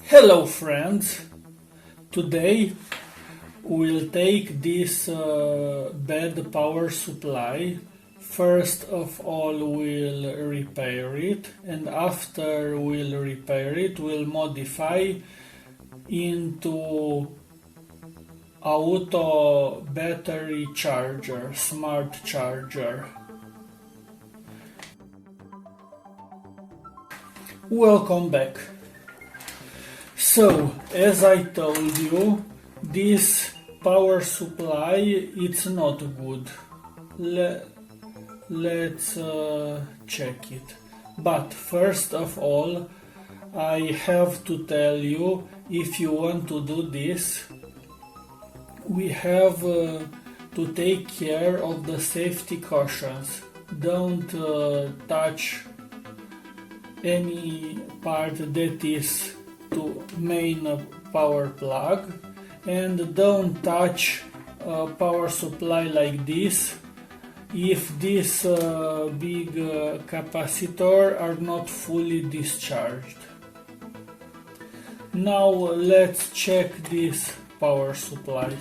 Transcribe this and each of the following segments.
Hello friends, today we'll take this bad power supply. First of all we'll repair it, and after we'll repair it we'll modify into auto battery charger, smart charger. Welcome back. So, as I told you, this power supply it's not good. Let's check it. But first of all, I have to tell you, if you want to do this, we have to take care of the safety cautions. Don't touch any part that is to main power plug, and don't touch a power supply like this if this big capacitor are not fully discharged. Now let's check this power supply.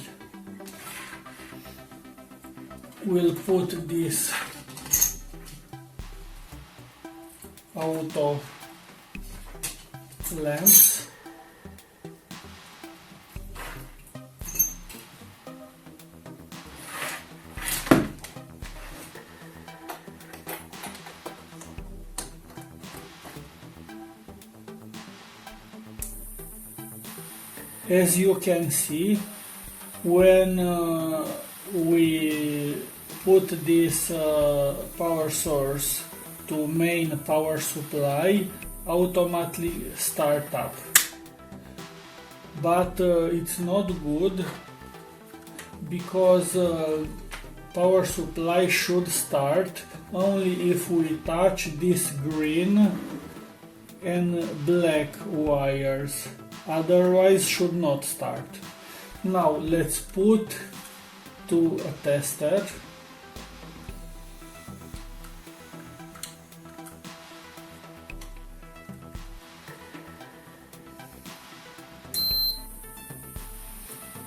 We'll put this auto lamps. As you can see, when we put this power source to main power supply, automatically start up. But it's not good, because power supply should start only if we touch this green and black wires. Otherwise should not start. Now let's put to a tester.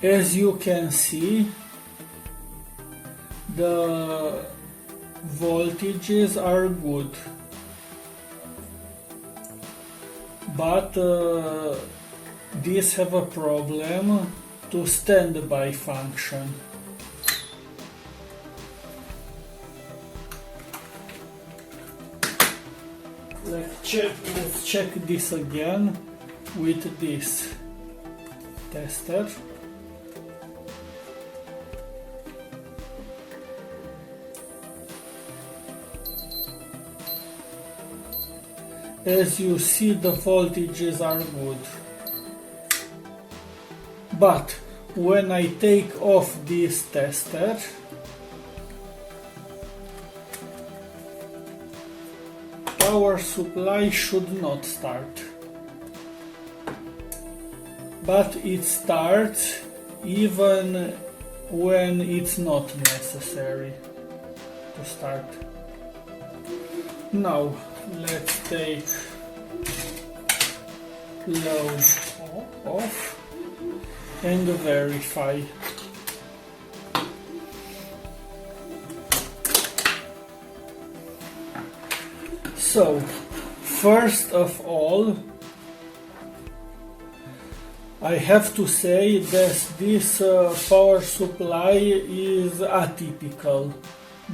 As you can see, the voltages are good, but these have a problem to standby function. Let's check this again with this tester. As you see, the voltages are good. But when I take off this tester, power supply should not start. But it starts even when it's not necessary to start. Now let's take load off and verify. So, first of all, I have to say that this power supply is atypical,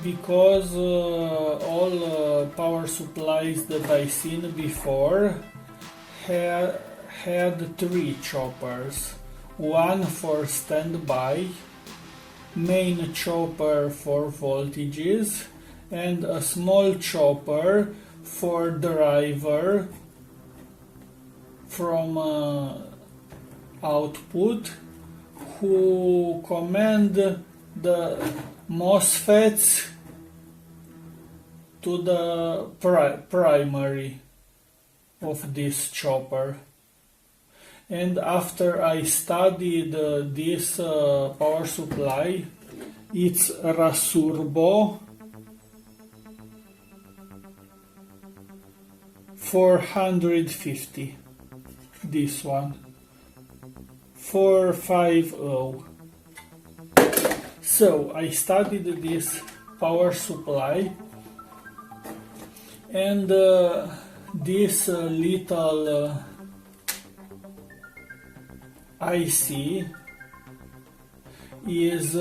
because all power supplies that I've seen before had three choppers. One for standby, main chopper for voltages, and a small chopper for driver from output, who command the MOSFETs to the primary of this chopper. And after I studied this power supply, it's Rasurbo 450. this one, 450. So I studied this power supply, and this little IC is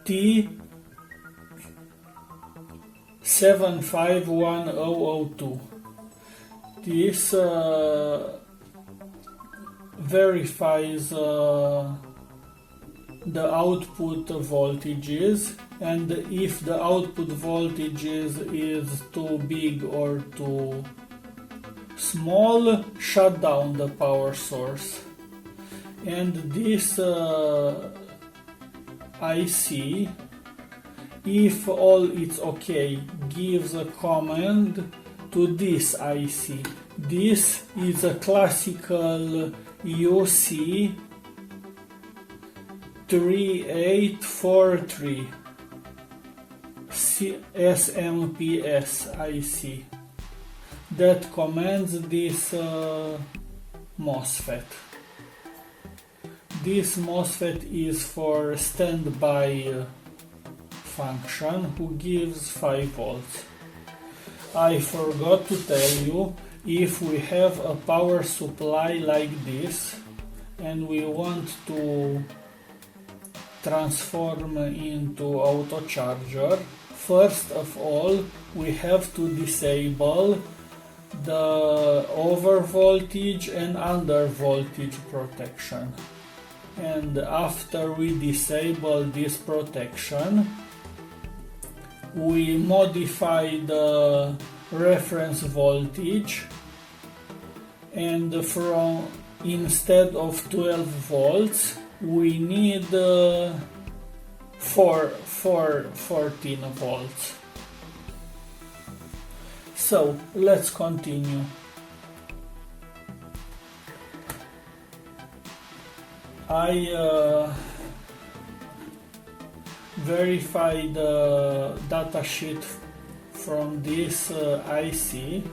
T751002. This verifies the output voltages, and if the output voltages is too big or too small, shut down the power source. And this IC, if all is okay, gives a command to this IC. This is a classical UC3843 smps IC that commands this MOSFET. This MOSFET is for standby function, who gives 5 volts. I forgot to tell you, if we have a power supply like this and we want to transform into auto charger, first of all we have to disable the over voltage and under voltage protection. And after we disable this protection, we modify the reference voltage, and from instead of 12 volts we need 14 volts. So let's continue. I verified the datasheet from this IC,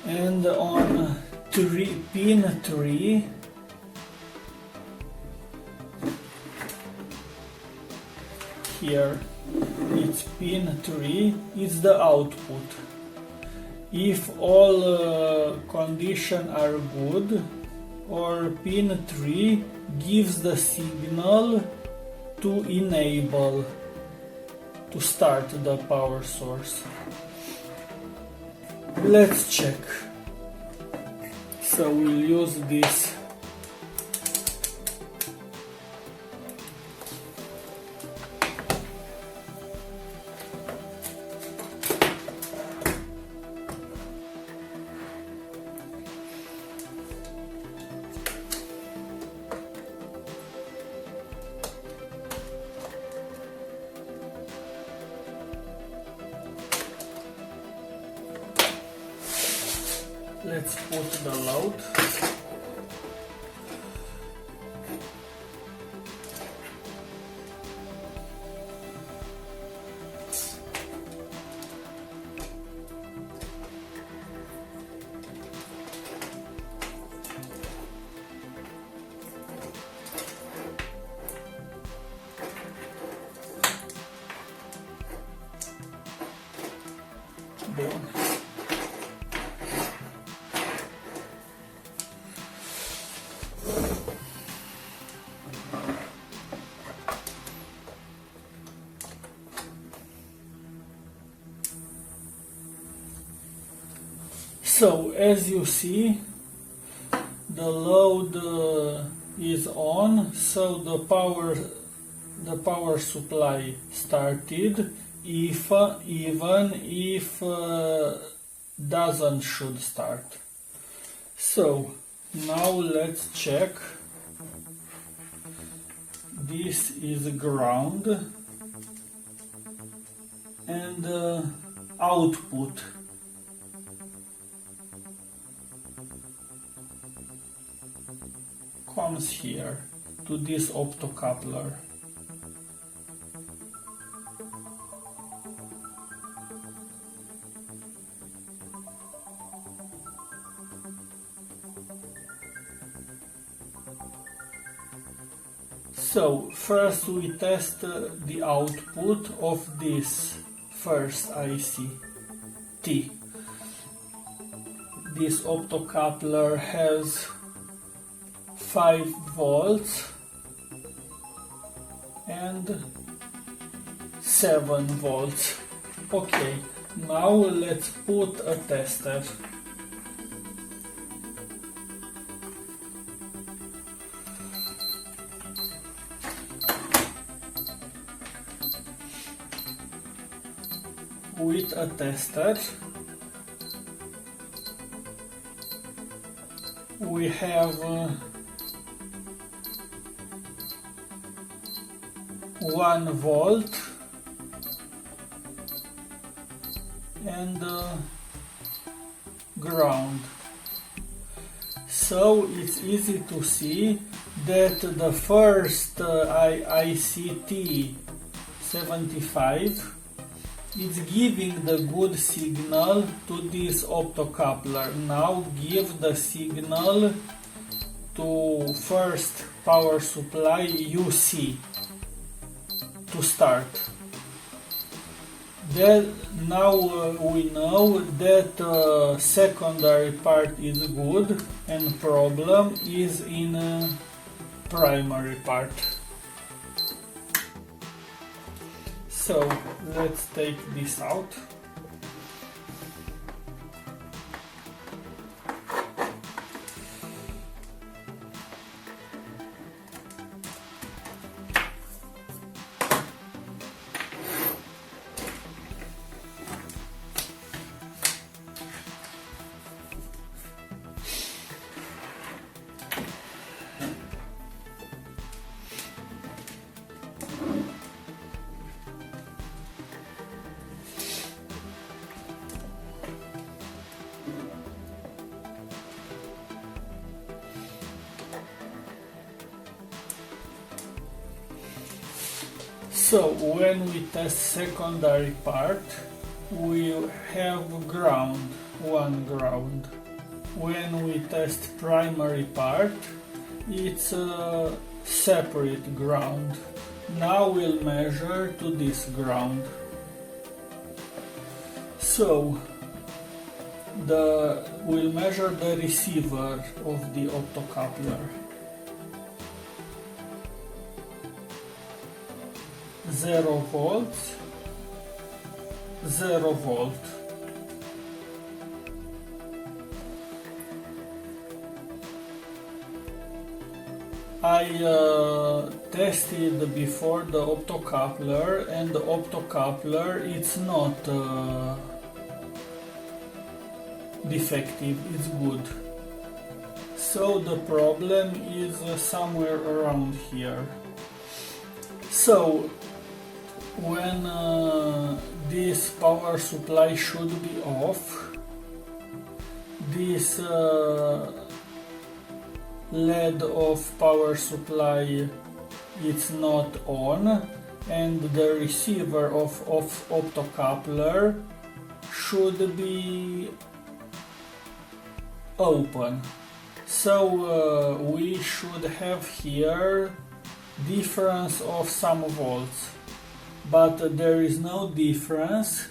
and on pin 3 here, it's pin 3 is the output. If all conditions are good, or pin 3 gives the signal to enable, to start the power source. Let's check. So we'll use this let's put the load. Boom. So as you see, the load is on, so the power supply started, even if doesn't should start. So now let's check. This is ground, and output comes here to this optocoupler. So first we test the output of this first IC T. This optocoupler has 5 volts and 7 volts. Okay, now let's put a tester. With a tester we have 1 volt and ground. So it's easy to see that the first IC T75 is giving the good signal to this optocoupler. Now give the signal to first power supply UC to start. Then now we know that secondary part is good and problem is in primary part. So let's take this out. So when we test secondary part, we have ground, 1 ground. When we test primary part, it's a separate ground. Now we'll measure to this ground. So we'll measure the receiver of the optocoupler. 0 volts, 0 volt. I tested before the optocoupler, and the optocoupler it's not defective, it's good. So the problem is somewhere around here. So when this power supply should be off, this LED of power supply it's not on, and the receiver of optocoupler should be open. So we should have here difference of some volts, but there is no difference.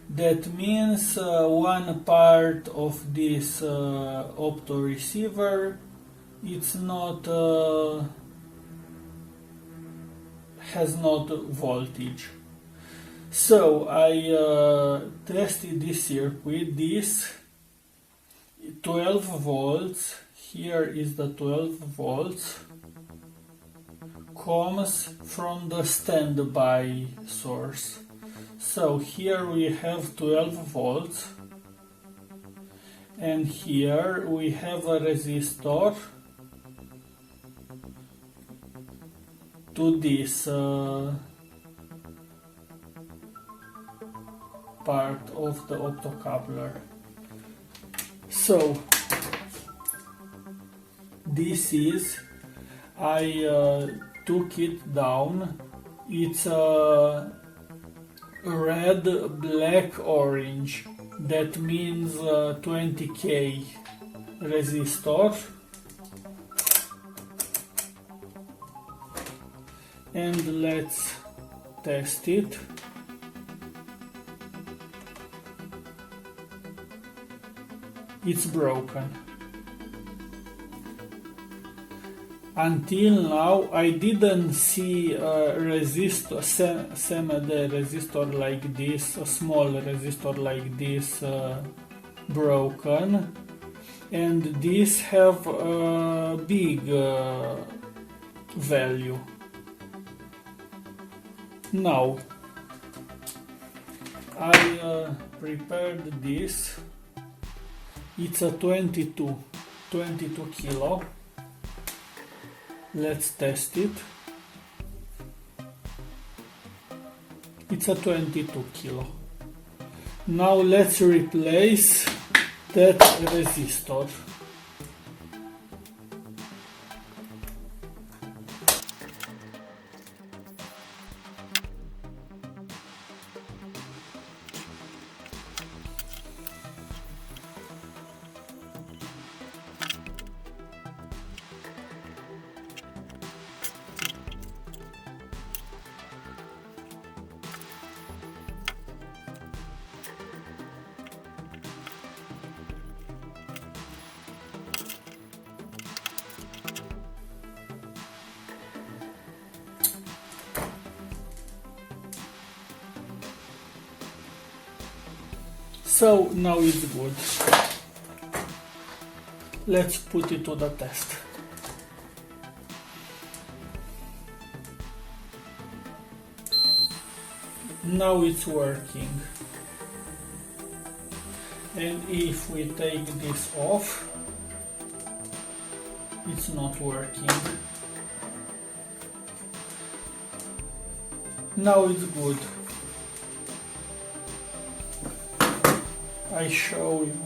That means one part of this opto receiver it's not has not voltage. So I tested this circuit. This 12 volts, here is the 12 volts, comes from the standby source. So here we have 12 volts, and here we have a resistor to this part of the optocoupler. So this is, I took it down, it's a red, black, orange, that means 20K resistor. and let's test it. It's broken. Until now I didn't see a resistor, semi resistor like this, a small resistor like this broken, and these have a big value. Now I prepared this. It's a 22 kilo. Let's test it. It's a 22 kilo. Now let's replace that resistor. So now it's good. Let's put it to the test. Now it's working. And if we take this off, it's not working. Now it's good. I show you.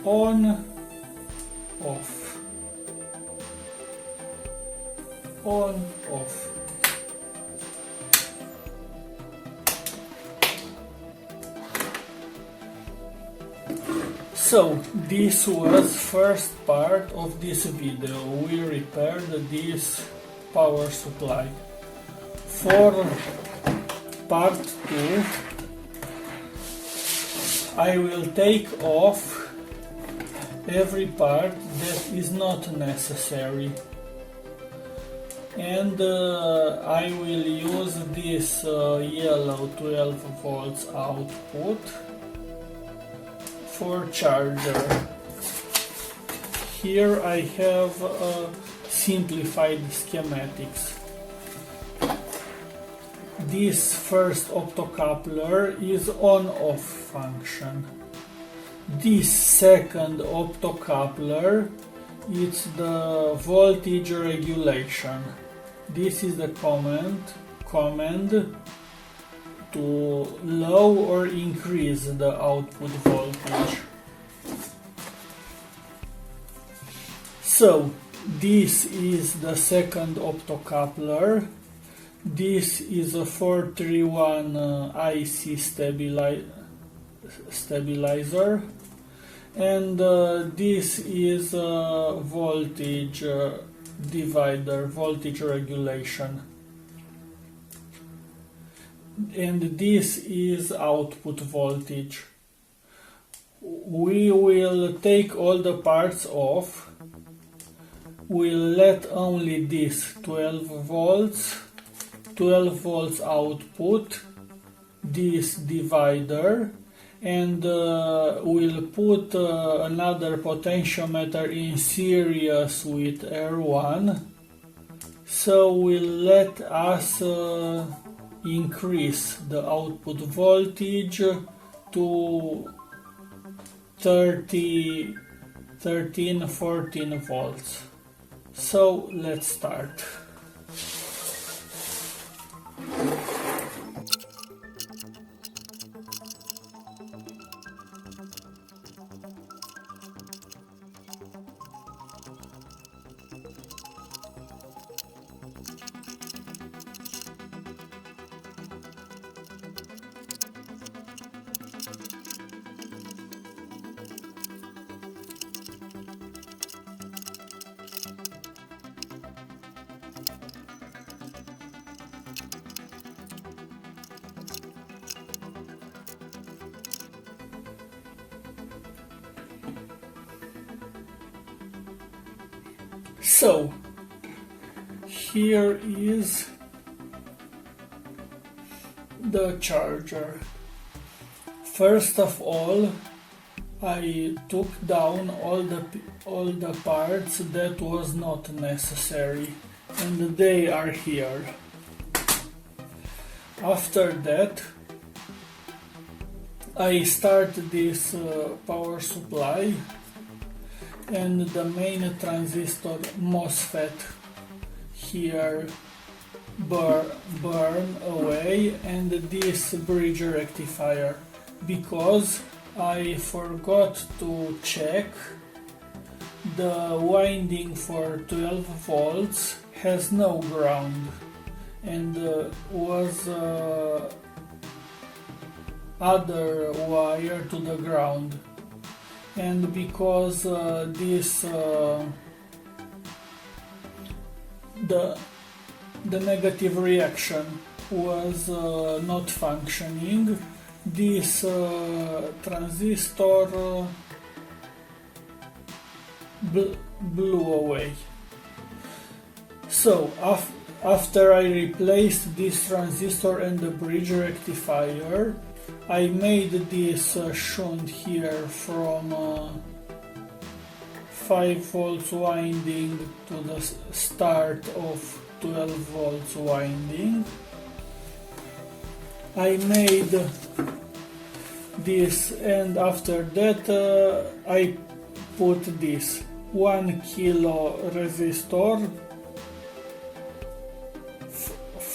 On, off. On, off. So this was first part of this video. We repaired this power supply. For part 2 I will take off every part that is not necessary, and I will use this yellow 12 volts output for charger. Here I have simplified schematics. This first optocoupler is on-off function. This second optocoupler is the voltage regulation. This is the command to low or increase the output voltage. So this is the second optocoupler. This is a 431 IC stabilizer, and this is a voltage divider, voltage regulation, and this is output voltage. We will take all the parts off. We'll let only this 12 volts output, this divider, and we'll put another potentiometer in series with R1, so will let us increase the output voltage to 13-14 volts. So let's start. So here is the charger. First of all, I took down all the parts that was not necessary, and they are here. After that, I start this power supply and the main transistor MOSFET here burn away, and this bridge rectifier, because I forgot to check the winding for 12 volts has no ground and was other wire to the ground, and because this the negative reaction was not functioning, this transistor blew away. So after I replaced this transistor and the bridge rectifier, I made this shunt here from 5 volts winding to the start of 12 volts winding. I made this, and after that I put this 1 kilo resistor,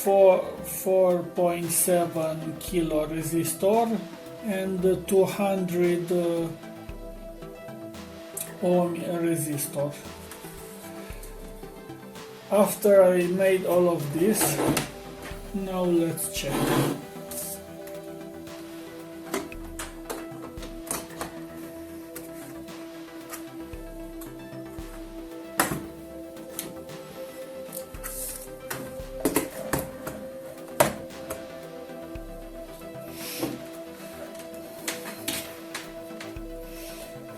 4.7 kilo resistor, and 200 ohm resistor. After I made all of this, now let's check.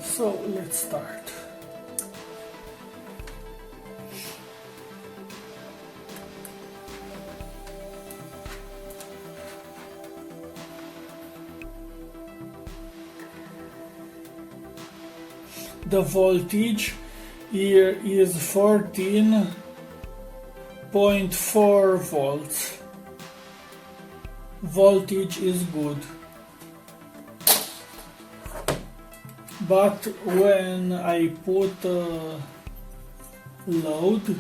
So let's start. The voltage here is 14.4 volts. Voltage is good. But when I put load,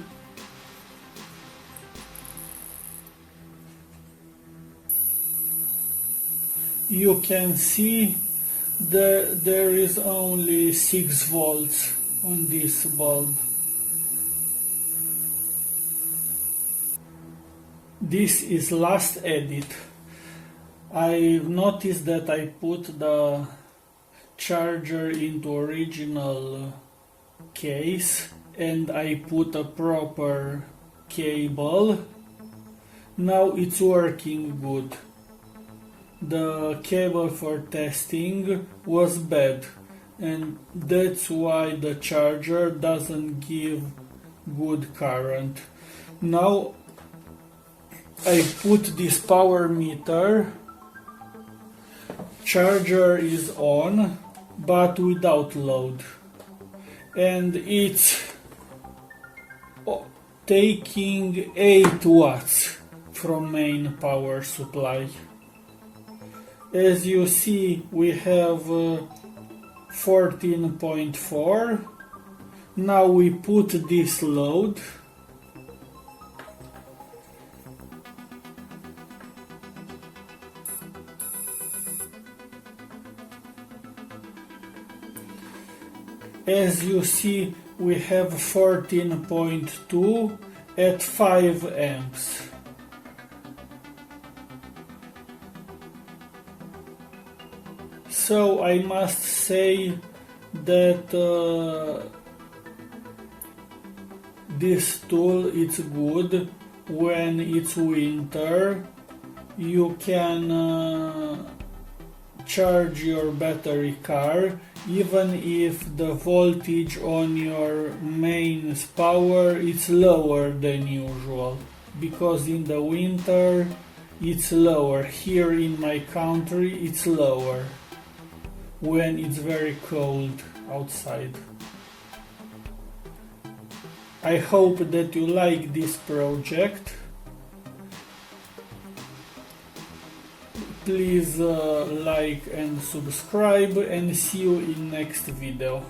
you can see there is only 6 volts on this bulb. This is last edit. I noticed that I put the charger into original case and I put a proper cable. Now it's working good. The cable for testing was bad, and that's why the charger doesn't give good current. Now I put this power meter. Charger is on, but without load, and it's taking 8 watts from main power supply. As you see, we have 14.4. Now we put this load. As you see, we have 14.2 at 5 amps. So I must say that this tool is good when it's winter. You can charge your battery car even if the voltage on your mains power is lower than usual, because in the winter it's lower. Here in my country it's lower when it's very cold outside. I hope that you like this project. Please like and subscribe, and see you in next video.